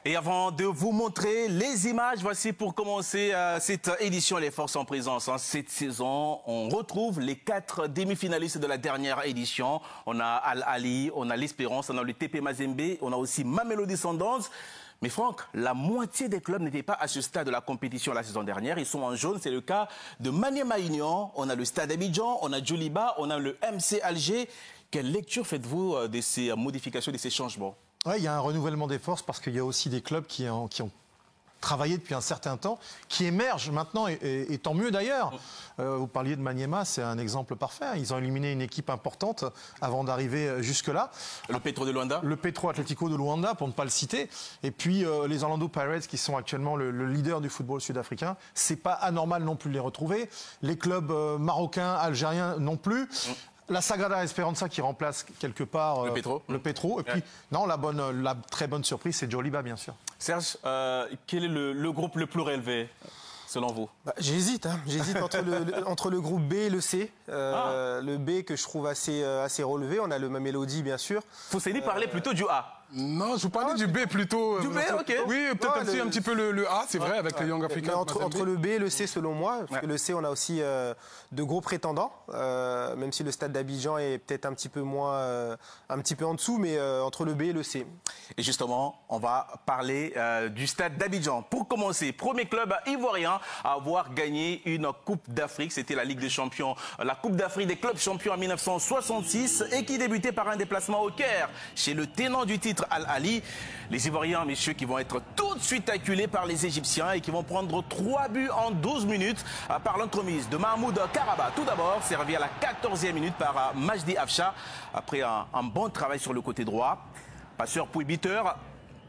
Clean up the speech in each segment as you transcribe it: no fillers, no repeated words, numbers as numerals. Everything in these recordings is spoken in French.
Et avant de vous montrer les images, voici pour commencer cette édition Les Forces en présence. Cette saison, on retrouve les 4 demi-finalistes de la dernière édition. On a Al Ahly, on a l'Espérance, on a le TP Mazembe, on a aussi Mamelodi Sundowns. Mais Franck, la moitié des clubs n'étaient pas à ce stade de la compétition la saison dernière. Ils sont en jaune, c'est le cas de Maniema Union, on a le Stade Abidjan, on a Djoliba, on a le MC Alger. Quelle lecture faites-vous de ces modifications, de ces changements ? Oui, il y a un renouvellement des forces parce qu'il y a aussi des clubs qui ont travaillé depuis un certain temps, qui émergent maintenant, et tant mieux d'ailleurs. Vous parliez de Maniema, c'est un exemple parfait. Ils ont éliminé une équipe importante avant d'arriver jusque-là. Le Petro de Luanda. Le Petro Atlético de Luanda, pour ne pas le citer. Et puis les Orlando Pirates, qui sont actuellement le leader du football sud-africain. C'est pas anormal non plus de les retrouver. Les clubs marocains, algériens non plus. La Sagrada Esperanza qui remplace quelque part le Petro. Et puis, non, la très bonne surprise, c'est Djoliba, bien sûr. Serge, quel est le groupe le plus relevé, selon vous ? J'hésite entre le groupe B et le C. Le B que je trouve assez relevé. On a le Mamelodi, bien sûr. Fousseni parlait plutôt du A. Non, je vous parlais du B plutôt. Du B, ok. Oui, peut-être un petit peu le A, c'est vrai, avec les Young Africans. Entre le B et le C, selon moi, parce que le C, on a aussi de gros prétendants, même si le stade d'Abidjan est peut-être un petit peu en dessous, mais entre le B et le C. Et justement, on va parler du stade d'Abidjan. Pour commencer, premier club ivoirien à avoir gagné une Coupe d'Afrique, c'était la Ligue des Champions, la Coupe d'Afrique des clubs champions en 1966 et qui débutait par un déplacement au Caire chez le tenant du titre Al Ahly. Les Ivoiriens, messieurs, qui vont être tout de suite acculés par les Égyptiens et qui vont prendre 3 buts en 12 minutes par l'entremise de Mahmoud Karaba. Tout d'abord, servi à la 14e minute par Majdi Afcha après un bon travail sur le côté droit. Passeur puis buteur,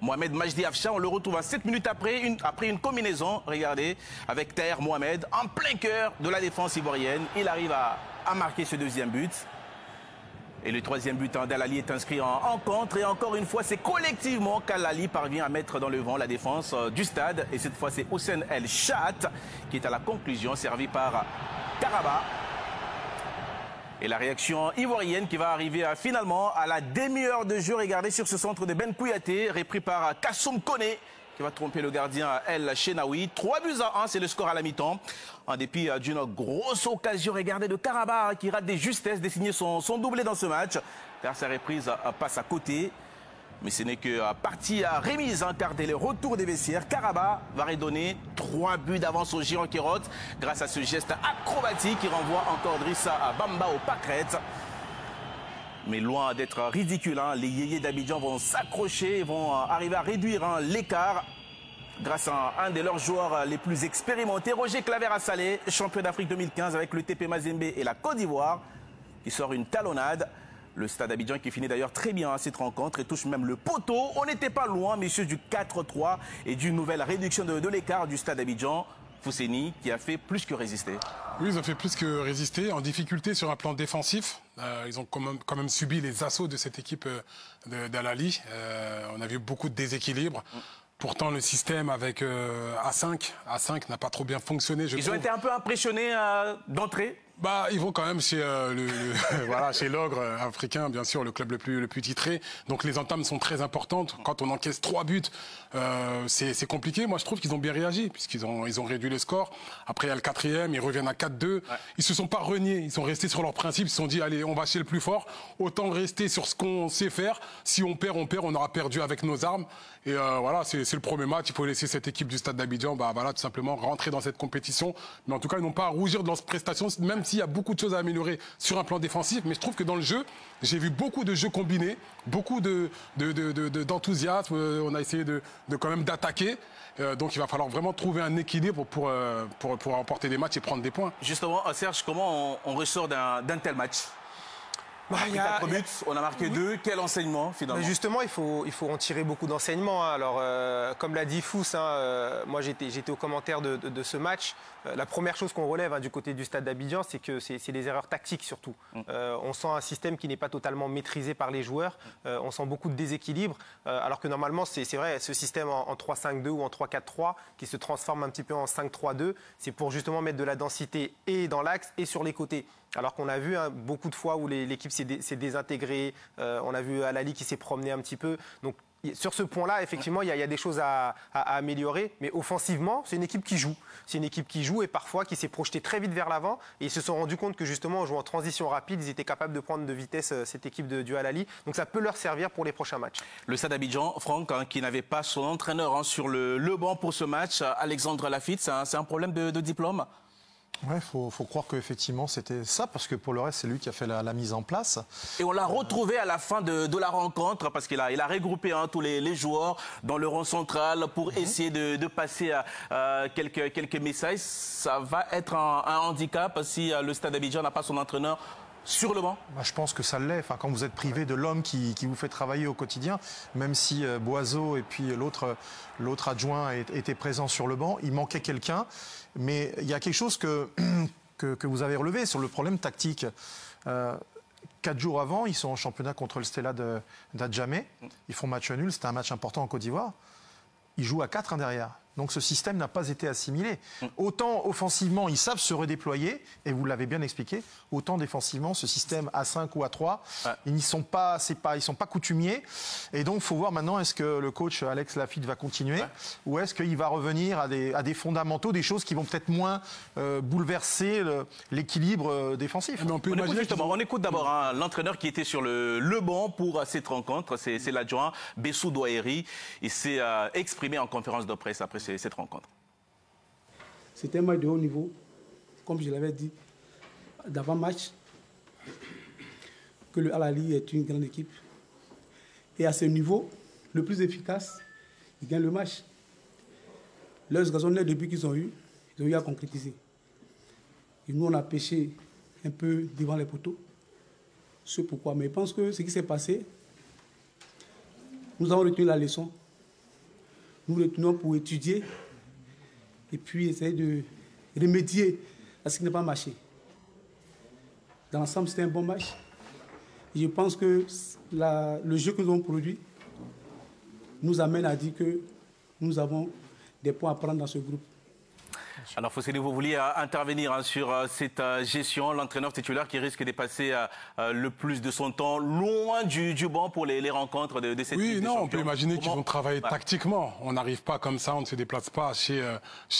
Mohamed Majdi Afcha, on le retrouve à 7 minutes après une combinaison, regardez, avec Taher Mohamed, en plein cœur de la défense ivoirienne. Il arrive à marquer ce deuxième but. Et le troisième but d'Al Ahly est inscrit en contre. Et encore une fois, c'est collectivement qu'Al Ahly parvient à mettre dans le vent la défense du stade. Et cette fois, c'est Houssen El Chaat qui est à la conclusion, servi par Karaba. Et la réaction ivoirienne qui va arriver finalement à la demi-heure de jeu. Regardez sur ce centre de Ben Kouyaté, repris par Kassoum Koné, qui va tromper le gardien El Chenaoui. 3 buts à 1, c'est le score à la mi-temps. En dépit d'une grosse occasion, regardez, de Karaba qui rate des justesses de signer son doublé dans ce match. Car sa reprise passe à côté. Mais ce n'est que partie remise, car dès le retour des vestiaires, Karaba va redonner 3 buts d'avance au Giron Kérote grâce à ce geste acrobatique qui renvoie encore Drissa Bamba au pâquerette. Mais loin d'être ridicule, les yéyés d'Abidjan vont s'accrocher, vont arriver à réduire l'écart grâce à un de leurs joueurs les plus expérimentés, Roger Claver-Assalé, champion d'Afrique 2015 avec le TP Mazembe et la Côte d'Ivoire, qui sort une talonnade. Le stade d'Abidjan qui finit d'ailleurs très bien cette rencontre et touche même le poteau. On n'était pas loin, messieurs, du 4-3 et d'une nouvelle réduction de l'écart du stade d'Abidjan. Fousseni qui a fait plus que résister. Oui, ils ont fait plus que résister, en difficulté sur un plan défensif. Ils ont quand même subi les assauts de cette équipe d'Al Ahly. On a vu beaucoup de déséquilibre. Pourtant, le système avec A5 n'a pas trop bien fonctionné, je trouve. Ils ont été un peu impressionnés d'entrée. Ils vont quand même chez chez l'ogre africain, bien sûr, le club le plus titré. Donc les entames sont très importantes. Quand on encaisse 3 buts, c'est compliqué. Moi, je trouve qu'ils ont bien réagi, puisqu'ils ont réduit le score. Après, il y a le 4e, ils reviennent à 4-2. Ouais. Ils se sont pas reniés, ils sont restés sur leurs principes. Ils se sont dit, allez, on va chez le plus fort. Autant rester sur ce qu'on sait faire. Si on perd, on aura perdu avec nos armes. Et voilà, c'est le premier match. Il faut laisser cette équipe du stade d'Abidjan, tout simplement rentrer dans cette compétition. Mais en tout cas, ils n'ont pas à rougir de leurs prestations, même s'il y a beaucoup de choses à améliorer sur un plan défensif. Mais je trouve que dans le jeu, j'ai vu beaucoup de jeux combinés, beaucoup d'enthousiasme. On a essayé quand même d'attaquer. Donc il va falloir vraiment trouver un équilibre pour remporter des matchs et prendre des points. Justement, Serge, comment on ressort d'un tel match ? On a pris 4 buts, on a marqué 2. Quel enseignement, finalement ? Mais justement, il faut en tirer beaucoup d'enseignements. Alors, comme l'a dit Fous, moi j'étais au commentaire de ce match. La première chose qu'on relève du côté du stade d'Abidjan, c'est que c'est les erreurs tactiques surtout. On sent un système qui n'est pas totalement maîtrisé par les joueurs. On sent beaucoup de déséquilibre. Alors que normalement, c'est vrai, ce système en 3-5-2 ou en 3-4-3 qui se transforme un petit peu en 5-3-2, c'est pour justement mettre de la densité et dans l'axe et sur les côtés. Alors qu'on a vu beaucoup de fois où l'équipe s'est désintégrée. On a vu Al Ahly qui s'est promené un petit peu. Donc sur ce point-là, effectivement, il y a des choses à améliorer. Mais offensivement, c'est une équipe qui joue. C'est une équipe qui joue et parfois qui s'est projetée très vite vers l'avant. Et ils se sont rendus compte que justement, en jouant en transition rapide, ils étaient capables de prendre de vitesse cette équipe du Al-Ahly. Donc ça peut leur servir pour les prochains matchs. Le Stade d'Abidjan, Franck, qui n'avait pas son entraîneur sur le banc pour ce match, Alexandre Lafitte, c'est un problème de diplôme? Ouais, faut croire qu'effectivement c'était ça, parce que pour le reste, c'est lui qui a fait la mise en place. Et on l'a retrouvé à la fin de la rencontre, parce qu'il a regroupé tous les joueurs dans le rond central pour essayer de passer quelques messages. Ça va être un handicap si le Stade d'Abidjan n'a pas son entraîneur sur le banc? Je pense que ça l'est. Enfin, quand vous êtes privé de l'homme qui vous fait travailler au quotidien, même si Boiseau et puis l'autre adjoint étaient présents sur le banc, il manquait quelqu'un. Mais il y a quelque chose que vous avez relevé sur le problème tactique. 4 jours avant, ils sont en championnat contre le Stella d'Adjamé. Ils font match nul. C'était un match important en Côte d'Ivoire. Ils jouent à 4 derrière. Donc ce système n'a pas été assimilé. Autant offensivement, ils savent se redéployer, et vous l'avez bien expliqué, autant défensivement, ce système à 5 ou à 3, ils ne sont pas coutumiers. Et donc il faut voir maintenant, est-ce que le coach Alex Lafitte va continuer, ou est-ce qu'il va revenir à des fondamentaux, des choses qui vont peut-être moins bouleverser l'équilibre défensif. On écoute d'abord l'entraîneur qui était sur le banc pour cette rencontre, c'est l'adjoint Bessou Douairi. Il s'est exprimé en conférence de presse après cette rencontre. C'était un match de haut niveau, comme je l'avais dit d'avant-match, que le Al-Ahly est une grande équipe. Et à ce niveau, le plus efficace, il gagne le match. Leurs raisonnements de but qu'ils ont eu à concrétiser. Et nous, on a pêché un peu devant les poteaux. C'est pourquoi. Mais je pense que ce qui s'est passé, nous avons retenu la leçon. Nous retenons pour étudier et puis essayer de remédier à ce qui n'a pas marché. Dans l'ensemble, c'était un bon match. Et je pense que le jeu que nous avons produit nous amène à dire que nous avons des points à prendre dans ce groupe. Alors, Fossé, vous vouliez intervenir sur cette gestion, l'entraîneur titulaire qui risque de passer le plus de son temps loin du banc pour les rencontres de cette Ligue des Champions. On peut imaginer qu'ils vont travailler tactiquement. On n'arrive pas comme ça, on ne se déplace pas chez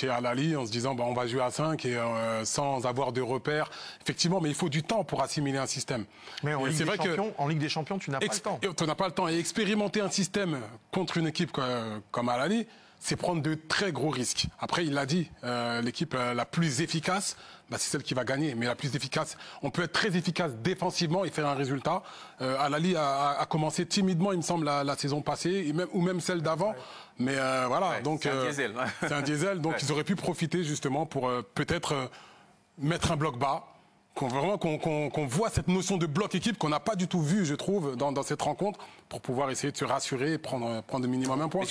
Al-Ahly en se disant on va jouer à 5 et sans avoir de repères. Effectivement, mais il faut du temps pour assimiler un système. Mais en Ligue des Champions, tu n'as pas le temps. Tu n'as pas le temps. Et expérimenter un système contre une équipe comme Al-Ahly, c'est prendre de très gros risques. Après, il l'a dit, l'équipe la plus efficace, c'est celle qui va gagner. Mais la plus efficace, on peut être très efficace défensivement et faire un résultat. Al-Ahly a commencé timidement, il me semble, la saison passée, ou même celle d'avant. Mais voilà, donc c'est un diesel. C'est un diesel, donc ils auraient pu profiter justement pour peut-être mettre un bloc bas. Qu'on voit cette notion de bloc équipe qu'on n'a pas du tout vu, je trouve, dans cette rencontre, pour pouvoir essayer de se rassurer et prendre au minimum un point.